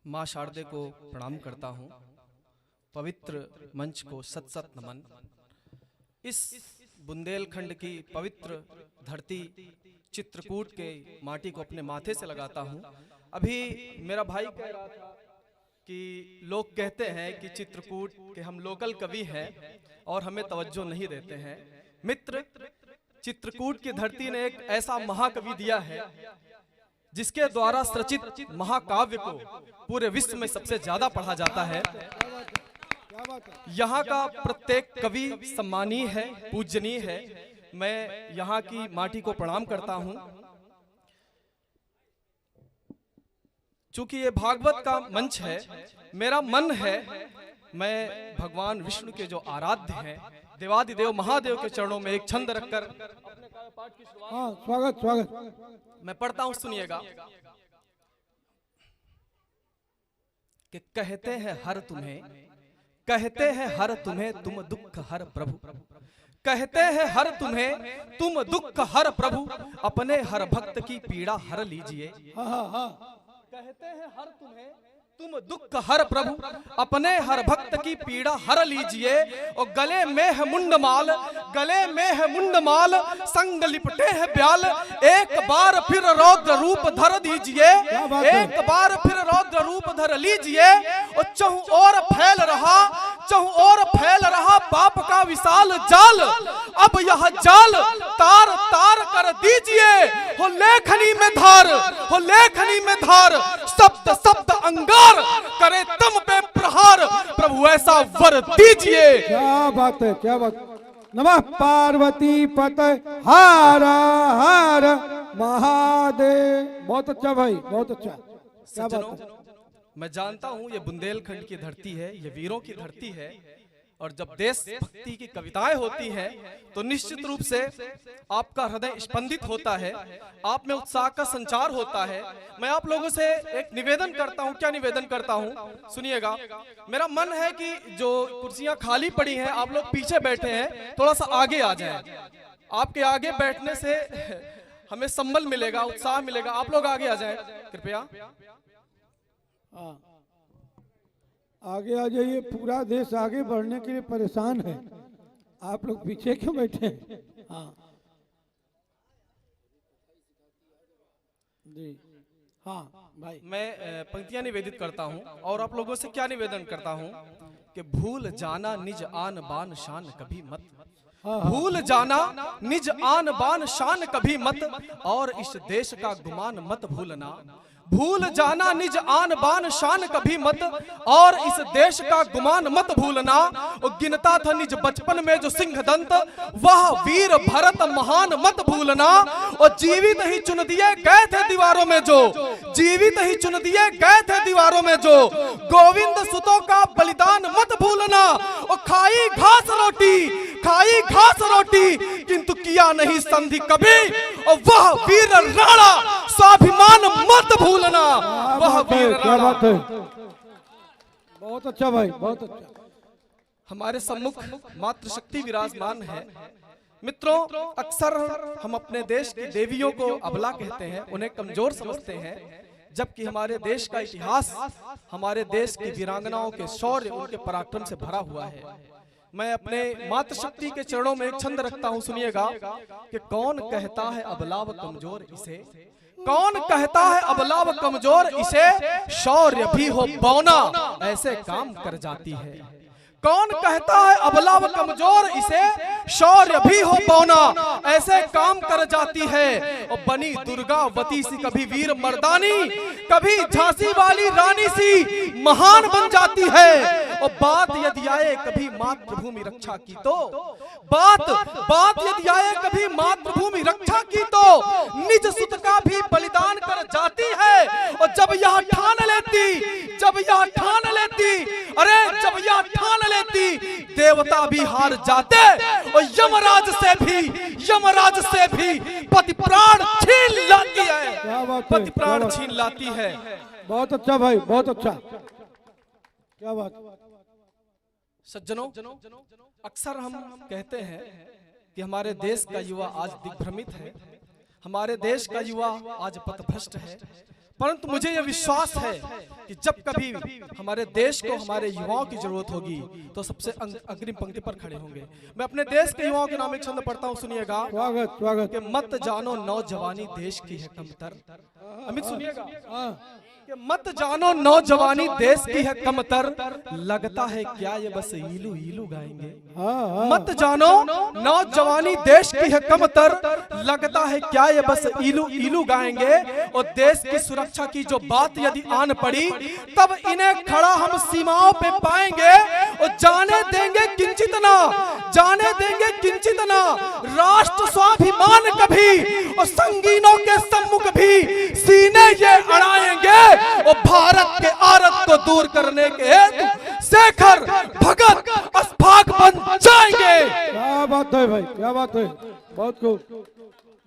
माँ शारदे को प्रणाम करता हूँ। पवित्र मंच को सत सत नमन। इस बुंदेलखंड की पवित्र धरती चित्रकूट के माटी को अपने माथे से लगाता हूँ। अभी मेरा भाई कह रहा था कि लोग कहते हैं कि चित्रकूट के हम लोकल कवि हैं और हमें तवज्जो नहीं देते हैं। मित्र, चित्रकूट की धरती ने एक ऐसा महाकवि दिया है जिसके द्वारा सृजित महाकाव्य को पूरे विश्व में सबसे ज्यादा पढ़ा जाता है। यहाँ का प्रत्येक कवि सम्मानीय है, पूजनीय है। मैं यहाँ की माटी को प्रणाम करता हूँ। चूंकि ये भागवत का मंच है, मेरा मन है मैं भगवान विष्णु के जो आराध्य हैं देवादिदेव महादेव के चरणों में एक छंद रखकर अपने पाठ की शुरुआत। स्वागत स्वागत मैं पढ़ता हूं, सुनिएगा। कि कहते हैं हर तुम्हें, कहते हैं हर तुम्हें तुम दुख हर प्रभु, कहते हैं हर तुम्हें तुम दुख हर प्रभु, अपने हर भक्त की पीड़ा हर लीजिए। कहते हैं हर तुम्हें तुम दुख हर प्रभु, अपने हर भक्त की पीड़ा हर लीजिए। और गले में है मुंडमाल, गले में है मुंडमाल, संग लिपटे है ब्याल, एक बार फिर रौद्र रूप धर दीजिए, एक बार फिर रौद्र रूप धर लीजिए। और चहु और फैल रहा, चहु और फैल रहा पाप का विशाल जाल, अब यह जाल तार तार कर दीजिए। हो लेखनी में धार, हो लेखनी में धार, शब्द शब्द अंगार करे तुम पे प्रहार, प्रभु ऐसा वर दीजिए। क्या बात है, क्या बात। नमः पार्वती पते हर हर महादेव। बहुत अच्छा भाई, बहुत अच्छा। क्या बात है। मैं जानता हूं ये बुंदेलखंड की धरती है, ये वीरों की धरती है, और जब देश भक्ति की कविताएं होती हैं तो निश्चित रूप से आपका हृदय स्पंदित होता है, आप में उत्साह का संचार होता है। मैं आप लोगों से एक निवेदन करता हूं। क्या निवेदन करता हूं, सुनिएगा। मेरा मन है कि जो कुर्सियां खाली पड़ी हैं, आप लोग पीछे बैठे हैं, थोड़ा सा आगे आ जाएं। आपके आगे बैठने से हमें संबल मिलेगा, उत्साह मिलेगा। आप लोग आगे आ जाएं कृपया। आगे आ जाइए, पूरा देश आगे बढ़ने के लिए परेशान है, आप लोग पीछे क्यों बैठे हैं? हाँ जी, हाँ भाई। मैं पंक्तियां निवेदित करता हूं और आप लोगों से क्या निवेदन करता हूं कि भूल जाना निज आन बान शान कभी मत, भूल जाना निज आन बान शान कभी मत, और इस देश का गुमान मत भूलना। भूल जाना निज आन बान शान कभी मत, और इस देश का गुमान मत भूलना। और गिनता था निज बचपन में जो सिंह दंत, वह वीर भरत महान मत भूलना। और जीवित ही चुन दिए गए थे दीवारों में जो, जीवित ही चुन दिए गए थे दीवारों में जो, गोविंद सुतों का बलिदान मत भूलना। और खाई घास रोटी, खाई घास रोटी, किंतु किया नहीं संधि कभी, और वह वीर राणा स्वाभिमान मत भूलना। वह वीर क्या बात है। बहुत अच्छा भाई, बहुत अच्छा। हमारे सम्मुख मातृशक्ति विराजमान है। मित्रों, अक्सर हम अपने देश की देवियों को अबला कहते हैं, उन्हें कमजोर समझते हैं, जबकि हमारे देश का इतिहास, हमारे देश की वीरांगनाओं के शौर्य, उनके पराक्रम से भरा हुआ है। मैं अपने मातृशक्ति के चरणों में एक छंद रखता हूं, सुनिएगा। कि कौन कहता है अबला व कमजोर इसे, कौन कहता है अबला व कमजोर इसे, शौर्य भी हो बौना ऐसे काम कर जाती है। कौन कहता है अबला व कमजोर इसे, शौर्य भी हो बौना ऐसे काम कर जाती है। और बनी दुर्गावती सी कभी वीर मर्दानी, कभी झांसी वाली रानी सी महान बन जाती है। और बात यदि आए कभी मातृभूमि रक्षा की तो, बात यदि आए कभी मातृभूमि रक्षा की तो, निज सुत का भी बलिदान कर जाती है। और जब यह ठान लेती, जब यह ठान लेती, अरे जब यह ठान लेती, देवता भी हार जाते, और यमराज से भी पति प्राण छीन लाती है, पति प्राण छीन लाती है। बहुत अच्छा भाई, बहुत अच्छा। क्या बात। सज्जनों, अक्सर हम कहते हैं कि हमारे देश का युवा आज दिग्भ्रमित है, हमारे देश का युवा आज पथभ्रष्ट है, परंतु मुझे यह विश्वास है कि जब कभी हमारे देश को हमारे युवाओं की जरूरत होगी तो सबसे अग्रिम पंक्ति पर खड़े होंगे। मैं अपने देश के युवाओं के नाम एक छंद पढ़ता हूँ, सुनिएगा। स्वागत स्वागत। कि मत जानो नौजवानी देश की है कमतर। अमित सुनिएगा कि मत जानो नौजवानी देश की है कमतर, लगता है क्या ये बस ईलू ईलू गाएंगे। मत जानो नौजवानी देश की है कमतर, लगता है क्या ये बस ईलू ईलू गाएंगे। और देश की सुरक्षा की जो बात यदि आन पड़ी तब इन्हें खड़ा हम सीमाओं पे पाएंगे और जाने देंगे किंचित ना, जाने देंगे किंचित ना राष्ट्र स्वाभिमान कभी, और संगीनों के सम्मुख भी सीने ये अड़ाएंगे। और भारत के आरत को दूर करने के हेतु शेखर भगत अस्फाक बन जाएंगे। क्या बात है भाई, क्या बात है, बहुत खूब,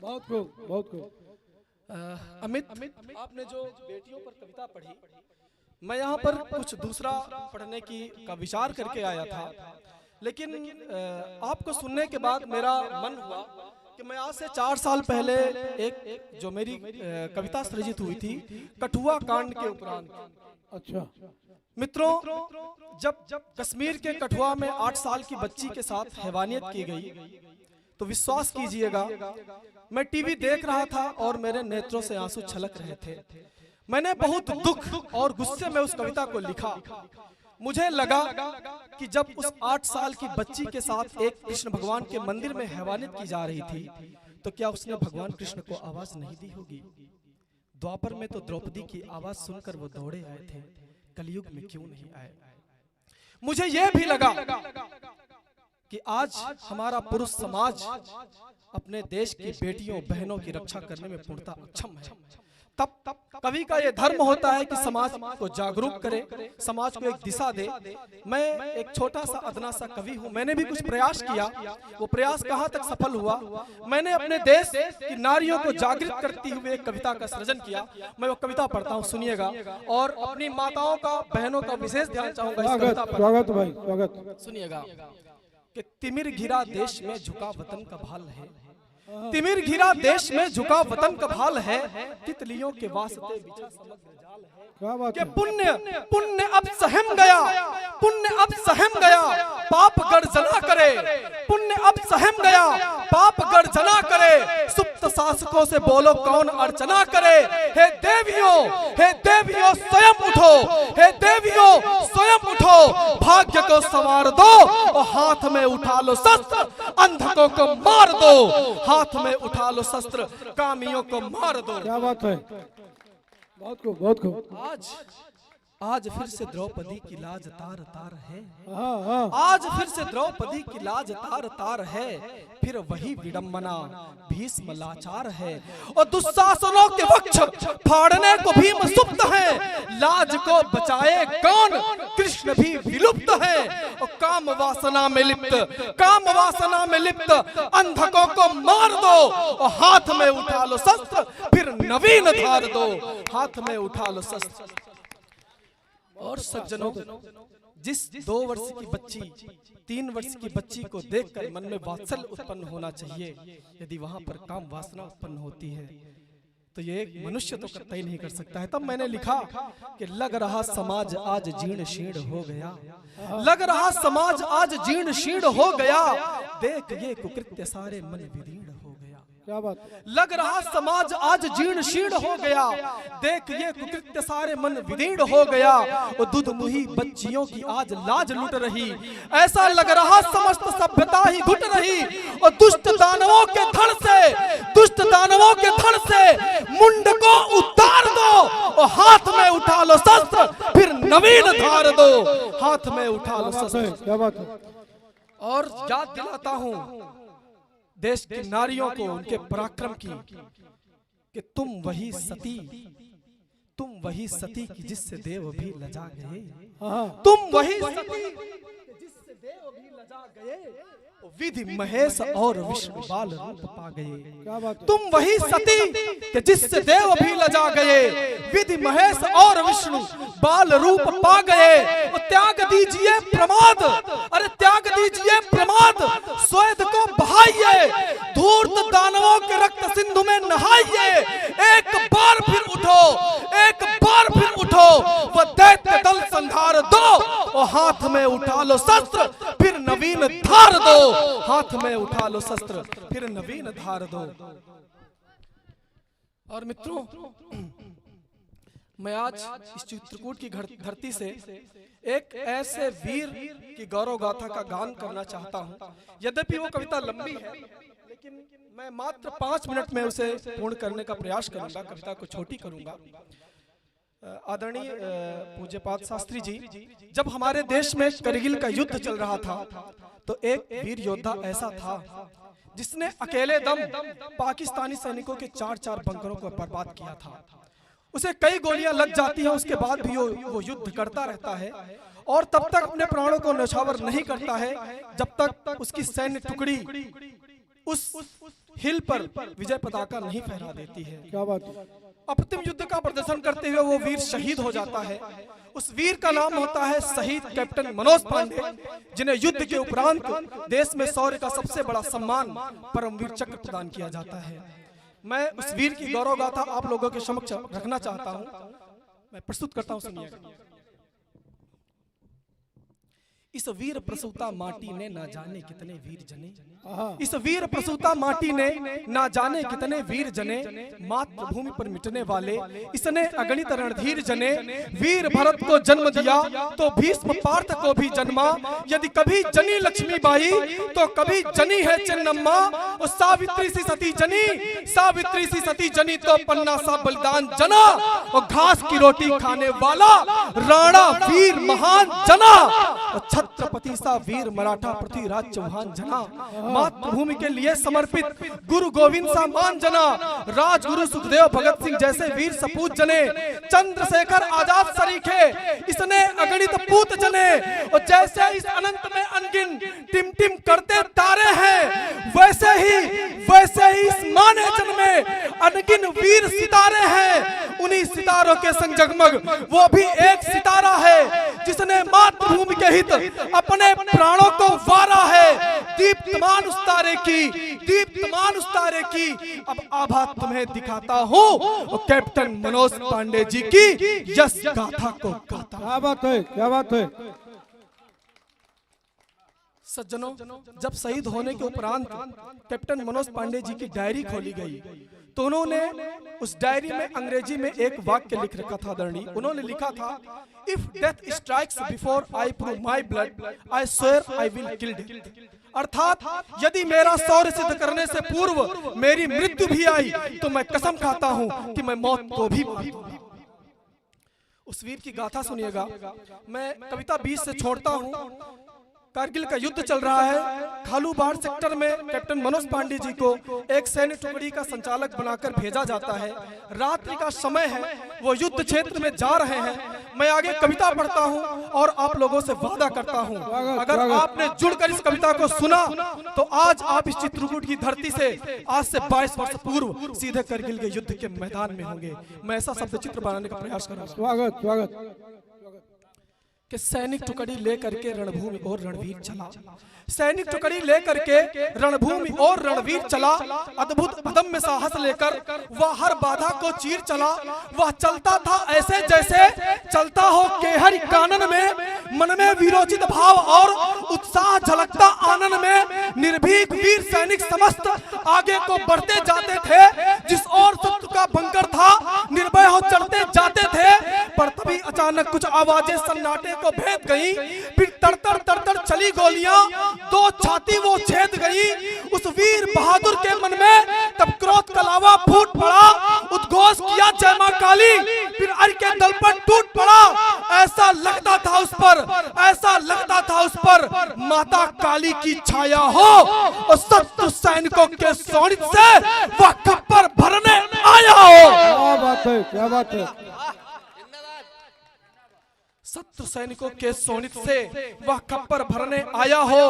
बहुत खूब, बहुत खूब। अमित, आपने जो बेटियों पर कविता पढ़ी, मैं यहाँ पर कुछ दूसरा पढ़ने का विचार करके आया था, लेकिन आपको सुनने के बाद मेरा मन हुआ कि मैं आज से 4 साल पहले एक जो मेरी कविता सृजित हुई थी कठुआ कांड के उपरांत। अच्छा मित्रों, जब कश्मीर के कठुआ में 8 साल की बच्ची के साथ हैवानियत की गई तो विश्वास कीजिएगा मैं टीवी देख रहा था और मेरे नेत्रों से आंसू छलक रहे थे। मैंने बहुत दुख और गुस्से में उस कविता को लिखा। मुझे लगा कि जब उस 8 साल की बच्ची के साथ एक कृष्ण भगवान के मंदिर में हैवानियत की जा रही थी तो क्या उसने भगवान कृष्ण को आवाज नहीं दी होगी। द्वापर में तो द्रौपदी की आवाज सुनकर वो दौड़े आए थे, कलयुग में क्यों नहीं आए। मुझे यह भी लगा कि आज हमारा पुरुष समाज अपने देश की बेटियों बहनों की रक्षा करने में पूर्णतः अक्षम है। तब कवि का यह धर्म होता है कि समाज को जागरूक करे, समाज को एक दिशा दे। मैं एक छोटा सा अदना सा कवि हूँ, मैंने भी कुछ प्रयास किया। वो प्रयास कहाँ तक सफल हुआ, मैंने अपने देश की नारियों को जागृत करती हुए एक कविता का सृजन किया। मैं वो कविता पढ़ता हूँ, सुनिएगा, और अपनी माताओं का बहनों का विशेष ध्यान चाहूंगा इस कविता पर। स्वागत भाई, स्वागत। सुनिएगा कि तिमिर घिरा देश में झुका वतन का भाल है, तिमिर घिरा देश में झुका वतन का भाल है, तितलियों के वास्ते बिछा समग्र जाल है। क्या बात कि है। पुण्य अब सहम गया, पुण्य अब सहम गया, पाप गर्जना करे, पुण्य अब सहम गया, पाप गर्जना करे, सुप्त शासकों से बोलो कौन अर्चना करे। हे देवियों स्वयं उठो, हे देवियों स्वयं उठो, भाग्य को संवार दो और हाथ में उठा लो शस्त्र, अंधकों को मार दो, हाथ में उठा लो शस्त्र, कामियों को मार दो। क्या बात है, बहुत खूब, बहुत खूब। आज फिर से द्रौपदी की लाज तार तार है, हाँ। आज फिर से द्रौपदी की लाज तार तार है, फिर वही विडंबना भीष्म लाचार है, और दुशासनों के वक्ष फाड़ने को भीम सुप्त है, लाज को बचाए कौन, कृष्ण भी विलुप्त है, और काम वासना में लिप्त, काम वासना में लिप्त अंधकों को मार दो, और हाथ में उठा लो शस्त्र, फिर नवीन धार दो, हाथ में उठा लो शस्त्र। और सज्जनों, जिस 2 वर्ष की बच्ची 3 वर्ष की बच्ची को देखकर मन में वात्सल्य उत्पन्न होना चाहिए, यदि वहां पर काम वासना उत्पन्न होती है तो ये एक मनुष्य तो कतई नहीं कर सकता है। तब मैंने लिखा कि लग रहा समाज आज जीर्ण शीर्ण हो गया, लग रहा समाज आज जीर्ण शीर्ण हो गया, देख ये कुकृत्य सारे मन विदीर्ण हो गया। क्या बात, लग रहा समाज आज जीर्ण शीर्ण हो गया, देख ये कुकृत्य सारे मन विदीर्ण हो गया, और दूध मुही बच्चियों की आज लाज लुट रही, ऐसा लग रहा समस्त सभ्यता ही घुट रही, और दुष्ट दानवों के धड़ से, दुष्ट दानवों के धड़ से मुंड को उतार दो, और हाथ में उठा लो शस्त्र, फिर नवीन धार दो, हाथ में उठा लो शस्त्र। क्या बात है। और याद दिलाता हूं देश की नारियों को उनके पराक्रम की, कि तुम वही सती की जिससे देव भी लजा गए, तुम वही सती जिससे देव भी लजा विधि महेश और विष्णु बाल रूप पा गए। क्या बात है? तुम वही सती कि जिससे देव भी लजा गए, विधि महेश और विष्णु बाल रूप पा गए। तो त्याग दीजिए प्रमाद, अरे त्याग दीजिए प्रमाद, स्वेद को बहाइए, धूर्त दानवों के रक्त सिंधु में नहाइए। एक बार फिर उठो, एक बार फिर उठो, वह दैत्य दल संहार दो, और हाथ में उठा लो शस्त्र फिर नवीन धार दो, हाथ में उठा लो शस्त्र फिर नवीन धार दो। और मित्रों, मैं आज इस चित्रकूट की धरती से एक ऐसे वीर की गौरव गाथा का गान करना चाहता हूं। यद्यपि वो कविता लंबी है, लेकिन मैं मात्र 5 मिनट में उसे पूर्ण करने का प्रयास करूंगा, कविता को छोटी करूंगा। आदरणीय पूज्यपाद शास्त्री जी, जब हमारे देश में करगिल का युद्ध चल रहा था, तो एक वीर योद्धा ऐसा था जिसने अकेले दम पाकिस्तानी सैनिकों के 4-4 बंकरों को बर्बाद किया था। उसे कई गोलियां लग जाती हैं, उसके बाद भी वो युद्ध करता रहता है, और तब तक अपने प्राणों को न्यौछावर नहीं करता है जब तक उसकी सैन्य टुकड़ी उस हिल पर विजय पताका नहीं फहरा देती है। क्या बात है? अप्रतिम युद्ध का प्रदर्शन करते हुए वो वीर शहीद हो जाता है। उस वीर का नाम होता है शहीद कैप्टन मनोज पांडे, जिन्हें युद्ध के उपरांत देश में शौर्य का सबसे बड़ा सम्मान परमवीर चक्र प्रदान किया जाता है। मैं उस वीर की गौरव गाथा आप लोगों के समक्ष रखना चाहता हूं, मैं प्रस्तुत करता हूं, सुनिएगा। इस वीर प्रसूता माटी ने ना जाने कितने वीर जने, इस वीर प्रसूता माटी ने ना जाने कितने वीर जने, मातृभूमि पर मिटने वाले इसने अगणित रणधीर जने। वीर भरत को जन्म दिया तो भीष्म पार्थ को भी जन्मा, यदि कभी जनी लक्ष्मीबाई तो कभी जनी है चिन्नम्मा। और सावित्री सी सती जनी, सावित्री सी सती जनी तो पन्ना सा बलिदान जना, और घास की रोटी खाने वाला राणा वीर महान जना, छत्रपति सा वीर मराठा पृथ्वीराज चौहान जना। मातृभूमि के लिए समर्पित गुरु गोविंद सा मान जना, राजगुरु सुखदेव भगत सिंह जैसे वीर सपूत जने, चंद्रशेखर आजाद सरीखे इसने अगणित पूत जने। और जैसे इस अनंत में अनगिन टिम टिम करते तारे हैं, वैसे ही इस माने जन्म में अनगिन वीर सितारे हैं। उन्हीं सितारों के संग जगमग वो भी एक सितारा है, जिसने मातृभूमि के हित अपने प्राणों को वारा है। दीप्तमान उस तारे की, दीप्तमान उस तारे की अब आभा तुम्हें दिखाता हूँ, कैप्टन मनोज पांडे जी की यश गाथा को गाता। क्या बात है? क्या बात है? सज्जनों, जब शहीद होने के उपरांत कैप्टन मनोज पांडे जी की डायरी खोली गई, तो उन्होंने उस डायरी में अंग्रेजी में एक वाक्य लिख रखा था। आदरणीय, उन्होंने लिखा था, if death strikes before I prove my blood I swear I will kill death. अर्थात यदि मेरा शौर्य सिद्ध करने से पूर्व मेरी मृत्यु भी आई तो मैं कसम खाता हूं कि मैं मौत को भी मार दूंगा। उस वीर की गाथा सुनिएगा। मैं कविता 20 से छोड़ता हूं। कारगिल का युद्ध चल रहा है। खालूबाड़ सेक्टर में कैप्टन मनोज पांडे जी को एक सैन्य टुकड़ी का संचालक बनाकर भेजा जाता है। रात्रि का समय है, वो युद्ध क्षेत्र में जा रहे हैं। मैं आगे कविता पढ़ता हूं और आप लोगों से वादा करता हूं, अगर आपने जुड़कर इस कविता को सुना तो आज आप इस चित्रकूट की धरती से आज से 22 वर्ष पूर्व सीधे कारगिल के युद्ध के मैदान में होंगे। मैं ऐसा शब्द चित्र बनाने का प्रयास करूंगा। स्वागत स्वागत। कि सैनिक टुकड़ी लेकर के रणभूमि और रणवीर चला, सैनिक टुकड़ी लेकर के रणभूमि और रणवीर चला। अद्भुत अदम्य साहस लेकर वह हर बाधा को चीर चला। वह चलता था ऐसे जैसे चलता हो केहर कानन में, मन में विरोचित भाव और उत्साह झलकता आनंद में। निर्भीक वीर सैनिक समस्त आगे को बढ़ते जाते थे, जिस ओर शत्रु का बंकर था निर्भय हो चलते जाते थे। पर तभी अचानक कुछ आवाजें सन्नाटे को भेद गई। फिर तड़तड़ तड़तड़ चली गोलियां, दो छाती वो छेद गई। उस वीर बहादुर के मन में तब क्रोध का लावा फूट पड़ा। उद्घोष किया जय मां काली, फिर अर्घ के दल पर टूट पड़ा। ऐसा लगता था उस पर, ऐसा लगता था उस पर माता काली की छाया हो, और शत्रु सैनिकों के शोणित से वह खप्पर भरने आया हो। क्या बात है? क्या बात है? शत्रु सैनिकों के सोनित से वह खप्पर भरने आया हो,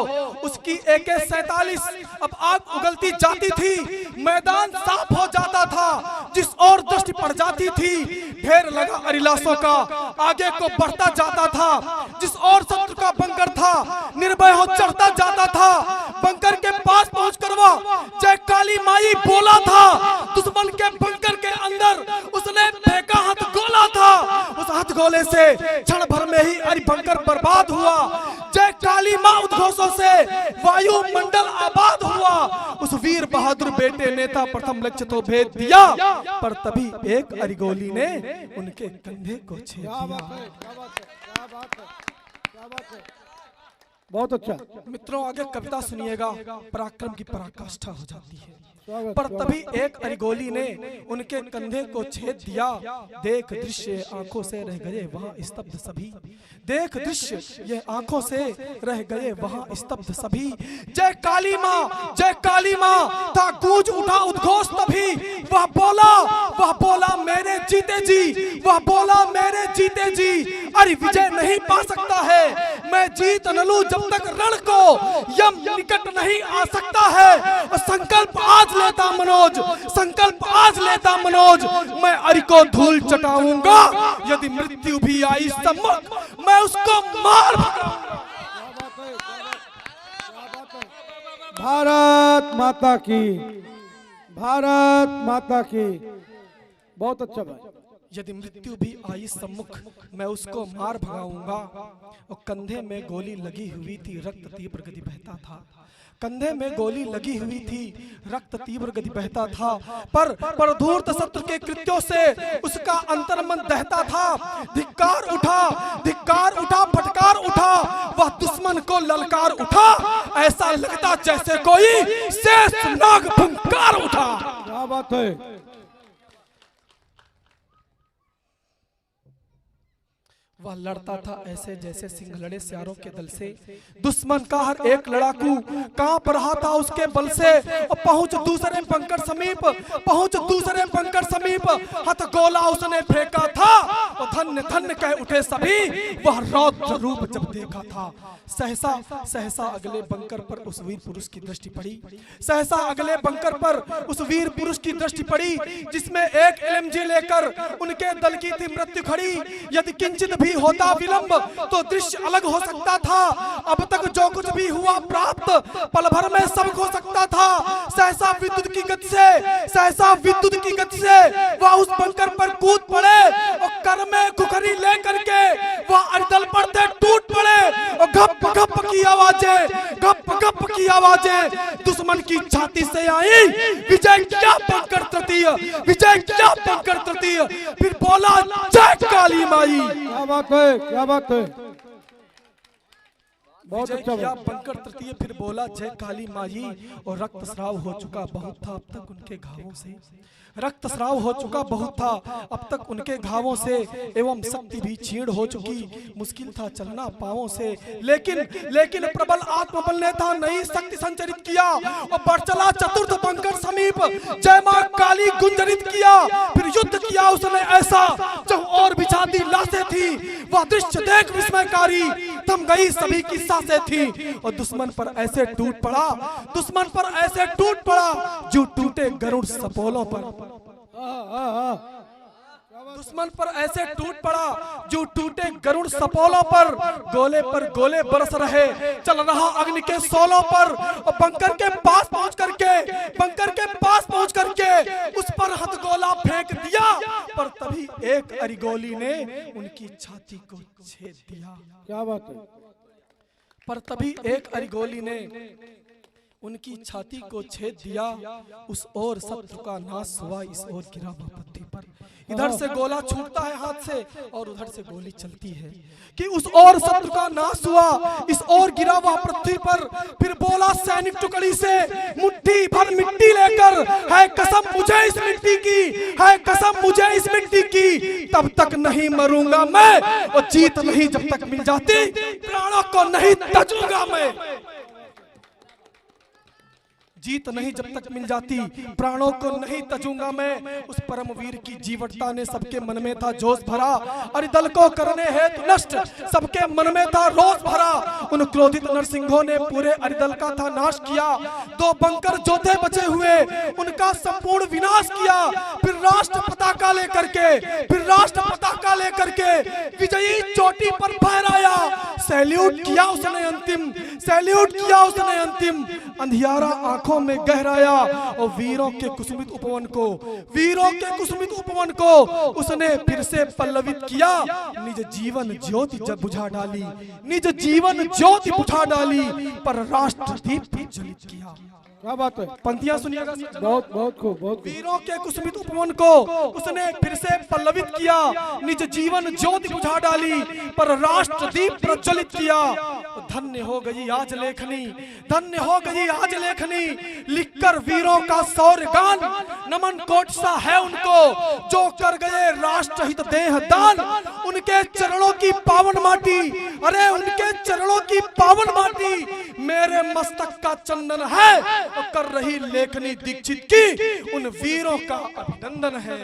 उसकी AK-47 अब आग उगलती जाती थी, मैदान साफ हो जाता था, जिस ओर दृष्टि पड़ जाती थी ढेर लगा अरिलासों का आगे को बढ़ता जाता था, जिस ओर शत्रु का बंकर था निर्भय हो चढ़ता जाता था। बंकर के पास पहुंचकर वह जय काली माई बोला था, दुश्मन के बंकर के अंदर उसने फेंका हाथ गोला था, उस हाथ गोले से क्षण भर में ही अरि बंकर बर्बाद हुआ। जय काली मां उद्घोषों से वायुमंडल आबाद हुआ। उस वीर बहादुर बेटे ने था प्रथम लक्ष्य तो भेद दिया, पर तभी एक अरिगोली ने उनके कंधे को छेद दिया। बहुत अच्छा। मित्रों आगे कविता सुनिएगा, पराक्रम की पराकाष्ठा हो जाती है। पर तभी एक अरिगोली ने उनके कंधे को छेद दिया। देख दृश्य आंखों से रह गए वहां स्तब्ध सभी, देख दृश्य ये आंखों से रह गए वहां स्तब्ध सभी। जय काली मां था गूंज उठा उद्घोष तभी, वह बोला मेरे जीते जी, वह बोला मेरे जीते जी। अरे विजय नहीं पा सकता है मैं जीत न लूं जब तक रण को यम निकट नहीं आ सकता है। संकल्प आज लेता मनोज, संकल्प आज लेता मनोज, मैं अरि को धूल चटाऊंगा, यदि मृत्यु भी आई सम्मुख मैं उसको मार। भारत माता की, भारत माता की। बहुत अच्छा भाई। यदि मृत्यु भी आई सम्मुख मैं उसको मार भगाऊंगा। और कंधे में गोली लगी हुई थी, रक्त तीव्र गति बहता था, कंधे में गोली लगी हुई थी, रक्त तीव्र गति बहता था। पर धूर्त शत्रु के कृत्यों से उसका अंतर्मन दहता था। धिक्कार उठा फटकार उठा, वह दुश्मन को ललकार उठा, ऐसा लगता जैसे कोई शेष नाग फुंकार उठा। क्या बात है। वह लड़ता था ऐसे जैसे सिंह लड़े सियारों के दल से, दुश्मन का हर एक लड़ाकू कांप रहा था उसके बल से। और पहुंच दूसरे बंकर समीप, हथ गोला उसने फेंका था, और धन्य धन्य कह उठे सभी, वह रौद्र रूप जब देखा था। सहसा अगले बंकर पर उस वीर पुरुष की दृष्टि पड़ी, सहसा अगले बंकर पर उस वीर पुरुष की दृष्टि पड़ी, जिसमें एक LMG लेकर उनके दल की थी मृत्यु खड़ी। यदि किंचित भी होता विलंब तो दृश्य अलग हो सकता था। अब तक जो कुछ भी हुआ प्राप्त पल भर में सब हो सकता था। सहसा विद्युत की गति से वह उस बंकर पर कूद पड़े, और कर में खुखरी लेकर के वह अरिदल पर से टूट पड़े, और गप गप की आवाजें दुश्मन की छाती से आई। विजय क्या बंकर तृतीय, फिर बोला जय काली माई। क्या बात है। बहुत अच्छा किया बंकर तृतीय, फिर बोला जय काली माई। और रक्तस्राव हो चुका बहुत था अब तक उनके घावों से, रक्तस्राव हो चुका बहुत था अब तक उनके घावों से, एवं शक्ति भी क्षीण हो चुकी, मुश्किल था चलना पांवों से। लेकिन प्रबल आत्मबल ने था नई शक्ति संचरित किया, और बढ़ चला चतुर्थ बंकर समीप, जय मां काली गुंजरित किया। फिर युद्ध किया उसने ऐसा जब और बिछाती लाशें थी, वह दृश्य देख विस्मयकारी, थम गई सभी की सांसें थी। और दुश्मन पर ऐसे टूट पड़ा जो टूटे गरुड़ सपोलों पर, दुश्मन पर ऐसे टूट पड़ा जो टूटे गरुड़ सपोलों पर। गोले बरस रहे, चल रहा अग्नि के सोलों पर। और बंकर के पास पहुंच करके उस पर हथ गोला फेंक दिया, पर तभी एक अरिगोली ने उनकी छाती को छेद दिया। क्या बात है। पर तभी एक अरिगोली ने उनकी छाती को छेद दिया। उस ओर शत्रु का नाश हुआ, इस ओर गिरा वह पृथ्वी पर। इधर से गोला छूटता है हाथ से और उधर से गोली चलती है कि उस ओर शत्रु का नाश हुआ, इस ओर गिरा वह पृथ्वी पर। फिर बोला सैनिक टुकड़ी से, मुट्ठी भर मिट्टी लेकर, है कसम मुझे इस मिट्टी की, है कसम मुझे इस मिट्टी की, तब तक नहीं मरूंगा मैं, और जीत नहीं जब तक मिल जाती प्राणों को नहीं तजूंगा मैं। जीत नहीं जब तक मिल जाती, प्राणों को नहीं तजूंगा मैं। उस परमवीर की जीवटता ने सबके मन में था जोश भरा, अरिदल को करने हेतु नष्ट सबके मन में था रोष भरा। उन क्रोधित नरसिंहों ने पूरे अरिदल का था नाश किया, 2 बंकर जोधे बचे हुए उनका संपूर्ण विनाश किया। फिर राष्ट्र पताका लेकर के विजयी चोटी पर फहराया, सैल्यूट किया उसने अंतिम, अंधियारा आंखों में गहराया। और वीरों के कुसुमित उपवन को उसने फिर से पल्लवित किया। निज जीवन ज्योति जब बुझा डाली, पर राष्ट्र दीप प्रज्वलित किया। क्या बात है, पंक्तियां सुनिएगा। बहुत खूब। वीरों के कुसुमित उपवन को उसने फिर से पल्लवित किया, निज जीवन ज्योति बुझा डाली, पर राष्ट्र दीप प्रज्वलित किया। धन्य हो गई आज लेखनी, लिखकर वीरों का शौर्य गान। नमन कोट सा है उनको जो कर गए राष्ट्र हित देह दान। उनके चरणों की पावन माटी मेरे मस्तक का चंदन है। कर रही लेखनी दीक्षित की उन वीरों का अभिनंदन है।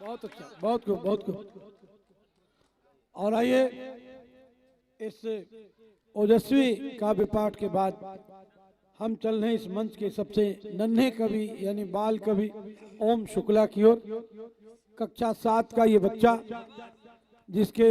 बहुत अच्छा, बहुत खूब। और आइए इस ओजस्वी काव्य पाठ के बाद हम चल रहे इस मंच के सबसे नन्हे कवि यानी बाल कवि ओम शुक्ला की ओर। कक्षा 7 का ये बच्चा जिसके